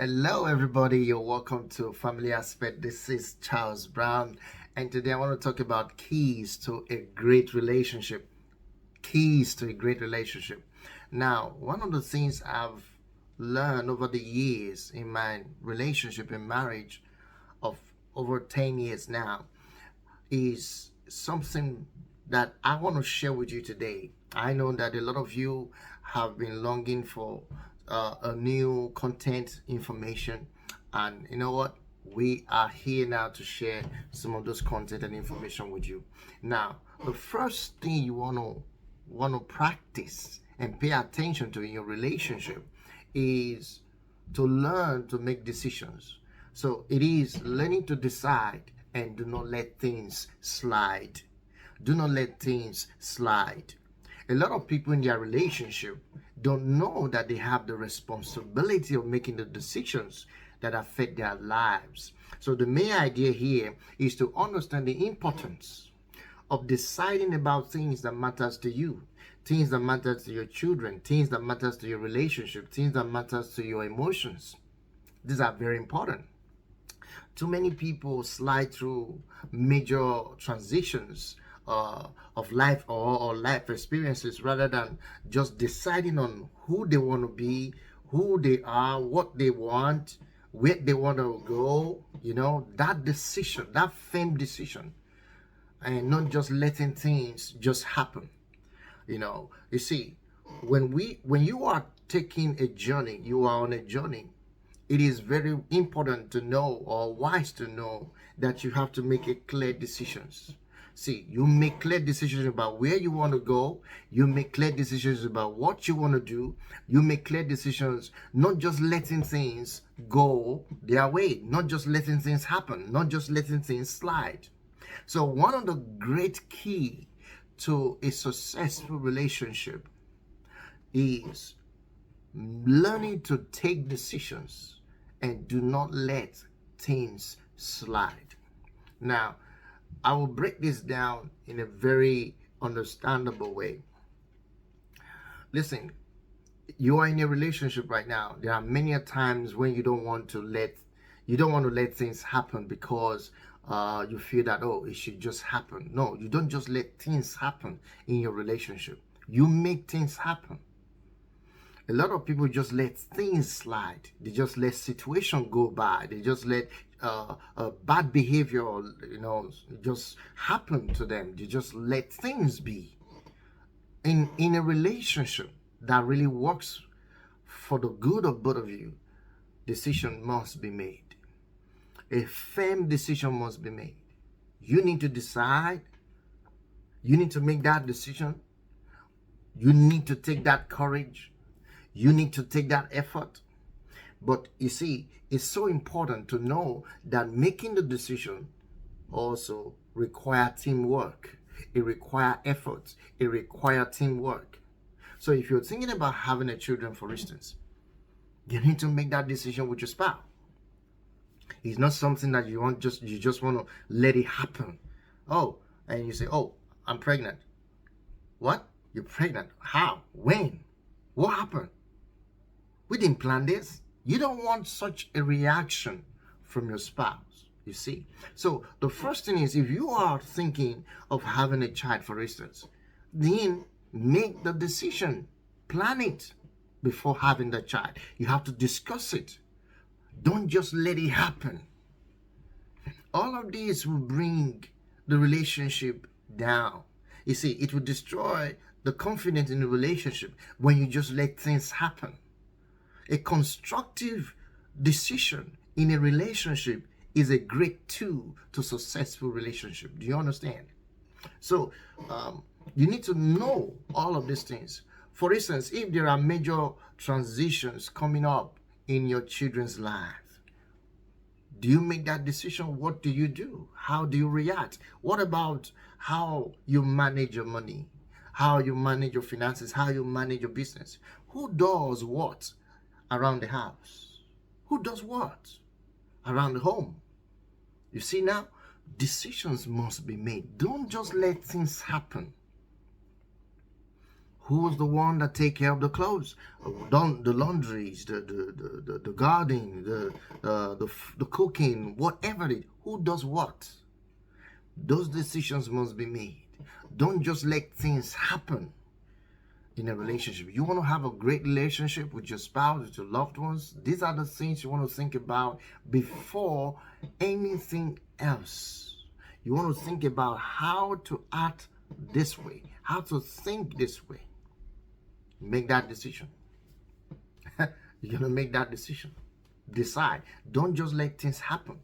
Hello, everybody. You're welcome to Family Aspect. This is Charles Brown, and today I want to talk about keys to a great relationship. Keys to a great relationship. Now, one of the things I've learned over the years in my relationship and marriage of over 10 years now is something that I want to share with you today. I know that a lot of you have been longing for a new content information, and you know what? We are here now to share some of those content and information with you. Now, the first thing you want to practice and pay attention to in your relationship is to learn to make decisions. So it is learning to decide and do not let things slide. Do not let things slide. A lot of people in their relationship don't know that they have the responsibility of making the decisions that affect their lives. So the main idea here is to understand the importance of deciding about things that matters to you, things that matters to your children, things that matters to your relationship, things that matters to your emotions. These are very important. Too many people slide through major transitions of life or life experiences rather than just deciding on who they want to be, who they are, what they want, where they want to go. That decision, that firm decision, and not just letting things just happen. You see, when you are taking a journey, you are on a journey. It is very important to know, or wise to know, that you have to make a clear decisions. See, you make clear decisions about where you want to go. You make clear decisions about what you want to do. You make clear decisions, not just letting things go their way, not just letting things happen, not just letting things slide. So one of the great key to a successful relationship is learning to take decisions and do not let things slide. Now, I will break this down in a very understandable way. Listen, you are in a relationship right now. There are many times when you don't want to let things happen because you feel that, oh, it should just happen. No, you don't just let things happen in your relationship. You make things happen. A lot of people just let things slide. They just let situation go by. They just let bad behavior, just happen to them. They just let things be. In a relationship that really works for the good of both of you, decision must be made. A firm decision must be made. You need to decide. You need to make that decision. You need to take that courage. You need to take that effort. But you see, it's so important to know that making the decision also requires teamwork. It requires effort. It requires teamwork. So if you're thinking about having a children, for instance, you need to make that decision with your spouse. It's not something that you just want to let it happen. Oh, and you say, oh, I'm pregnant. What? You're pregnant? How? When? What happened? We didn't plan this. You don't want such a reaction from your spouse, you see. So the first thing is, if you are thinking of having a child, for instance, then make the decision. Plan it before having the child. You have to discuss it. Don't just let it happen. All of this will bring the relationship down. You see, it will destroy the confidence in the relationship when you just let things happen. A constructive decision in a relationship is a great tool to successful relationship. Do you understand? So you need to know all of these things. For instance, if there are major transitions coming up in your children's life, do you make that decision? What do you do? How do you react? What about how you manage your money? How you manage your finances? How you manage your business? Who does what around the house? Who does what around the home? You see now, decisions must be made. Don't just let things happen. Who's the one that take care of the clothes, the laundries, the gardening, the cooking, whatever it is? Who does what? Those decisions must be made. Don't just let things happen in a relationship. You want to have a great relationship with your spouse, with your loved ones. These are the things you want to think about before anything else. You want to think about how to act this way, how to think this way. Make that decision. You're gonna make that decision. Decide. Don't just let things happen.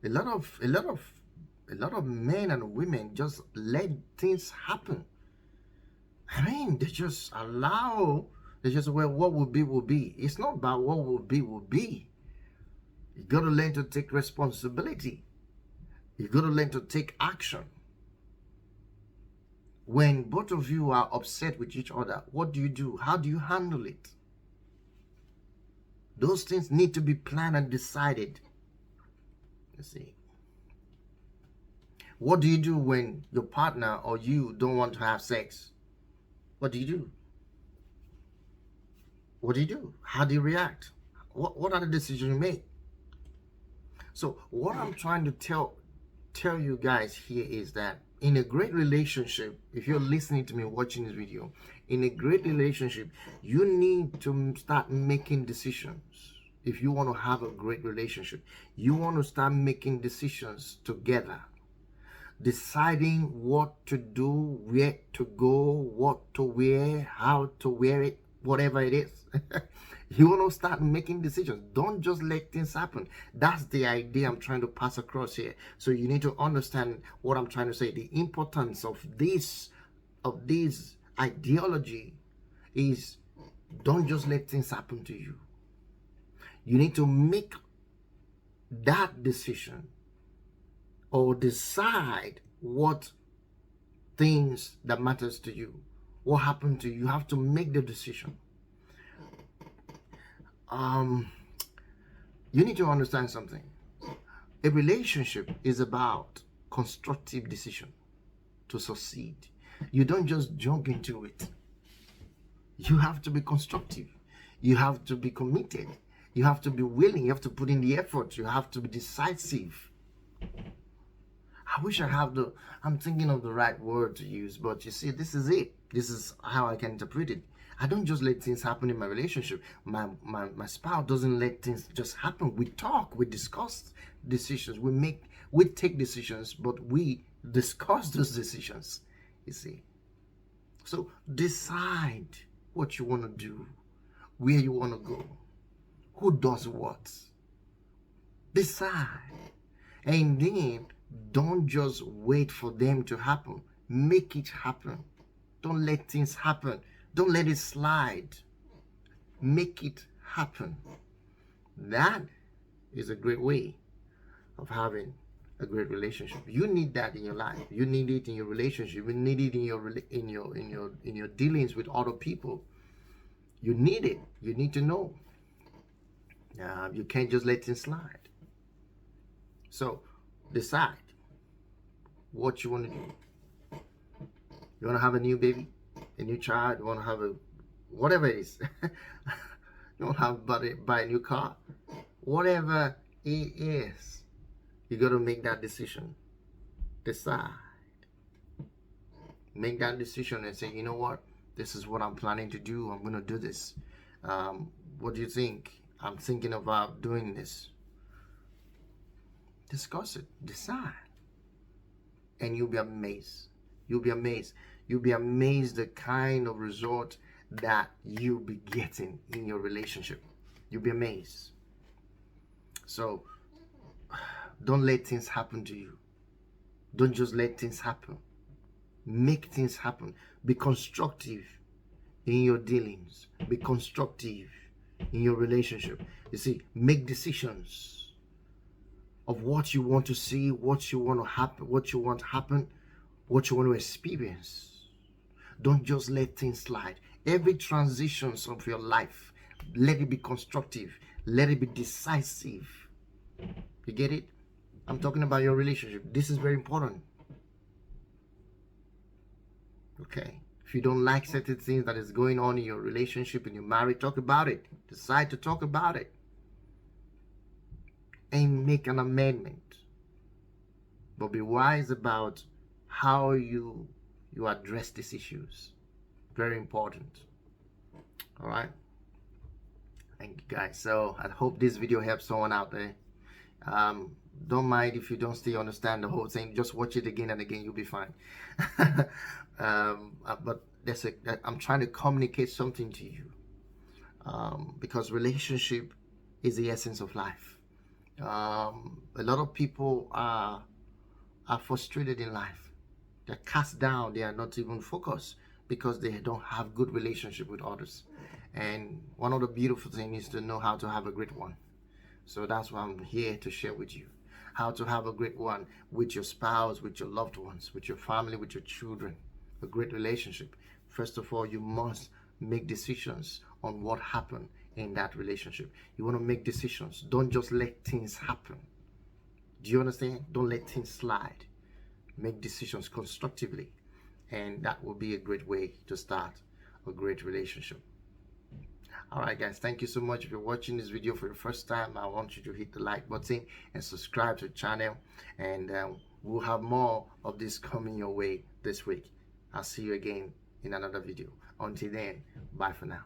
A lot of men and women just let things happen. I mean, they just allow. They just, well, what will be will be. It's not about what will be will be. You gotta learn to take responsibility. You gotta learn to take action. When both of you are upset with each other, what do you do? How do you handle it? Those things need to be planned and decided. You see. What do you do when your partner or you don't want to have sex? What do you do? What do you do? How do you react? What are the decisions you make? So what I'm trying to tell you guys here is that in a great relationship, if you're listening to me, watching this video, in a great relationship, you need to start making decisions. If you want to have a great relationship, you want to start making decisions together. Deciding what to do, where to go, what to wear, how to wear it, whatever it is. You want to start making decisions. Don't just let things happen. That's the idea I'm trying to pass across here. So you need to understand what I'm trying to say. The importance of this ideology is, don't just let things happen to you. You need to make that decision or decide what things that matters to you, what happened to you. You have to make the decision. You need to understand something. A relationship is about constructive decision to succeed. You don't just jump into it. You have to be constructive. You have to be committed. You have to be willing. You have to put in the effort. You have to be decisive. I wish I'm thinking of the right word to use, but you see, this is it. This is how I can interpret it. I don't just let things happen in my relationship. My spouse doesn't let things just happen. We talk, we discuss decisions, we take decisions, but we discuss those decisions, you see. So decide what you want to do, where you want to go, who does what. Decide. And then don't just wait for them to happen. Make it happen. Don't let things happen. Don't let it slide. Make it happen. That is a great way of having a great relationship. You need that in your life. You need it in your relationship. You need it in your dealings with other people. You need it. You need to know. You can't just let things slide. So decide what you want to do. You want to have a new baby, a new child. You want to have whatever it is. You want to have buy a new car, whatever it is. You got to make that decision. Decide. Make that decision and say, you know what? This is what I'm planning to do. I'm going to do this. What do you think? I'm thinking about doing this. Discuss it. Decide. And you'll be amazed. You'll be amazed. You'll be amazed the kind of result that you'll be getting in your relationship. You'll be amazed. So don't let things happen to you. Don't just let things happen. Make things happen. Be constructive in your dealings. Be constructive in your relationship. You see, make decisions of what you want to see, what you want to happen, what you want to happen, what you want to experience. Don't just let things slide. Every transitions of your life, let it be constructive. Let it be decisive. You get it? I'm talking about your relationship. This is very important. Okay. If you don't like certain things that is going on in your relationship, in your marriage, talk about it. Decide to talk about it and make an amendment. But be wise about how you address these issues. Very important. All right. Thank you, guys. So I hope this video helps someone out there. Don't mind if you don't still understand the whole thing. Just watch it again and again. You'll be fine. But I'm trying to communicate something to you, because relationship is the essence of life. A lot of people are frustrated in life. They're cast down. They are not even focused because they don't have good relationship with others. And one of the beautiful things is to know how to have a great one. So that's what I'm here to share with you. How to have a great one with your spouse, with your loved ones, with your family, with your children. A great relationship. First of all, you must make decisions on what happened in that relationship. You want to make decisions. Don't just let things happen. Do you understand? Don't let things slide. Make decisions constructively. And that will be a great way to start a great relationship. Alright guys, thank you so much. If you're watching this video for the first time, I want you to hit the like button and subscribe to the channel, and we'll have more of this coming your way this week. I'll see you again in another video. Until then, bye for now.